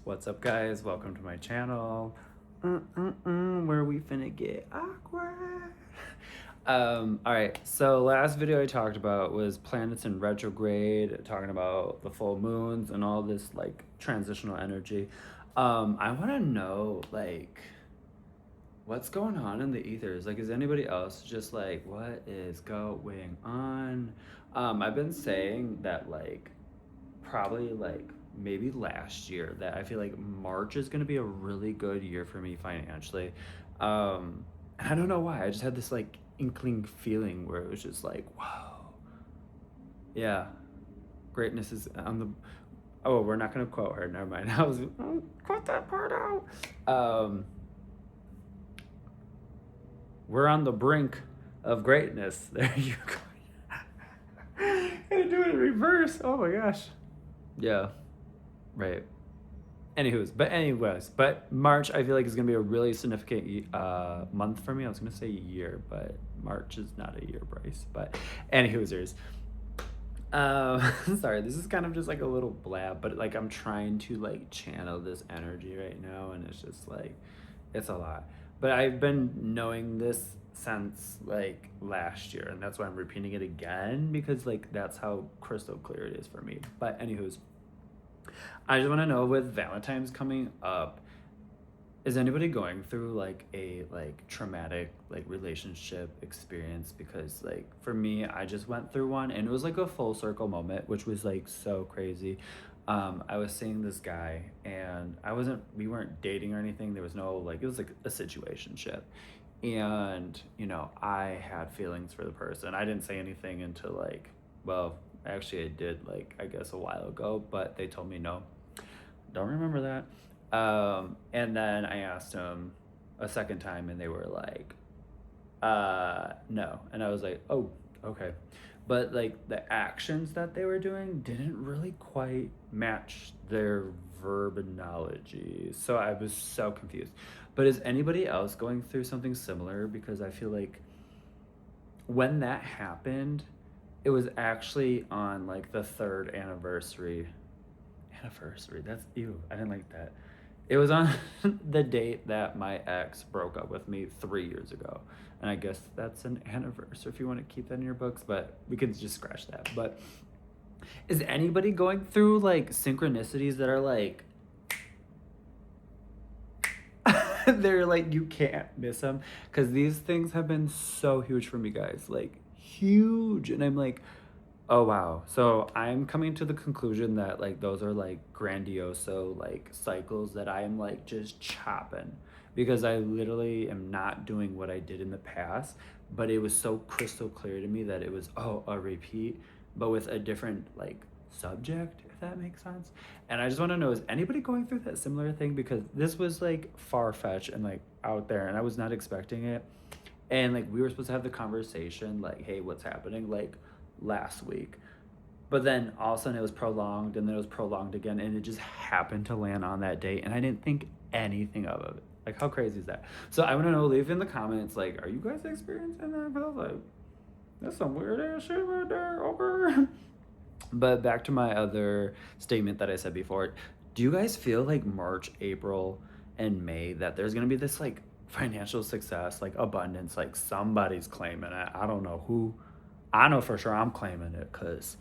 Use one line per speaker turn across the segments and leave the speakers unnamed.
What's up, guys? Welcome to my channel. Where we finna get awkward. Alright, so last video I talked about was planets in retrograde, talking about the full moons and all this like transitional energy. I want to know like what's going on in the ethers. Like, is anybody else just like, what is going on? I've been saying that like probably like maybe last year that I feel like March is going to be a really good year for me financially. I don't know why. I just had this like inkling feeling where it was just like, whoa, yeah, greatness is on the. Oh, we're not going to quote her. Never mind. I was quote that part out. We're on the brink of greatness. There you go. Gotta do it in reverse. Oh my gosh. Yeah. Right. Anyways, but March I feel like is gonna be a really significant month for me. I was gonna say year, but March is not a year, Bryce. But anywhoosers. Sorry, this is kind of just like a little blab, but like I'm trying to like channel this energy right now, and it's just like it's a lot. But I've been knowing this since like last year, and that's why I'm repeating it again, because like that's how crystal clear it is for me. But anywho's, I just want to know, with Valentine's coming up, is anybody going through like a like traumatic like relationship experience? Because like for me, I just went through one, and it was like a full circle moment, which was like so crazy. I was seeing this guy, and we weren't dating or anything. There was no like, it was like a situationship. And, you know, I had feelings for the person. I didn't say anything until like, well, actually I did like, I guess a while ago, but they told me no. Don't remember that. And then I asked them a second time, and they were like, no. And I was like, oh, okay. But like the actions that they were doing didn't really quite match their verbinology. So I was so confused. But is anybody else going through something similar? Because I feel like when that happened, it was actually on like the third anniversary. Anniversary? That's ew. I didn't like that. It was on the date that my ex broke up with me 3 years ago. And I guess that's an anniversary if you want to keep that in your books, but we can just scratch that. But is anybody going through like synchronicities that are like, they're like, you can't miss them? Because these things have been so huge for me, guys. Like, huge. And I'm like, oh wow. So I'm coming to the conclusion that like those are like grandioso like cycles that I am like just chopping, because I literally am not doing what I did in the past, but it was so crystal clear to me that it was a repeat, but with a different like subject, if that makes sense. And I just want to know, is anybody going through that similar thing? Because this was like far-fetched and like out there, and I was not expecting it. And like we were supposed to have the conversation like, hey, what's happening, like last week, but then all of a sudden it was prolonged, and then it was prolonged again, and it just happened to land on that date, and I didn't think anything of it. Like, how crazy is that? So I want to know, leave in the comments like, are you guys experiencing that? Because I was like, that's some weird ass shit right there. Okay. But back to my other statement that I said before, do you guys feel like March, April, and May that there's gonna be this like financial success, like abundance, like somebody's claiming it? I don't know who. I know for sure I'm claiming it, because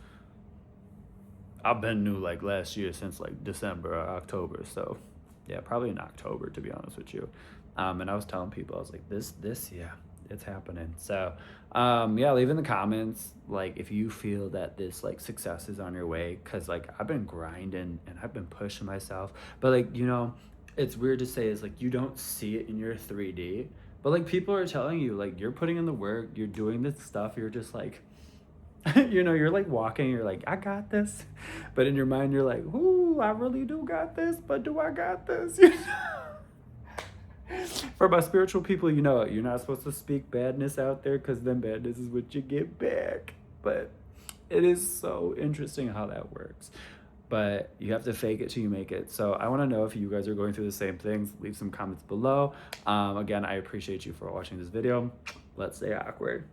I've been new like last year since like December or October. So yeah, probably in October, to be honest with you. And I was telling people, I was like, yeah, it's happening. So yeah, leave in the comments like if you feel that this like success is on your way, because like I've been grinding and I've been pushing myself, but like, you know, it's weird to say, is like you don't see it in your 3D, but like people are telling you like you're putting in the work, you're doing this stuff, you're just like, you know, you're like walking, you're like, I got this. But in your mind, you're like, ooh, I really do got this, but do I got this? For my spiritual people, you know, you're not supposed to speak badness out there, because then badness is what you get back. But it is so interesting how that works. But you have to fake it till you make it. So I want to know if you guys are going through the same things. Leave some comments below. Again, I appreciate you for watching this video. Let's stay awkward.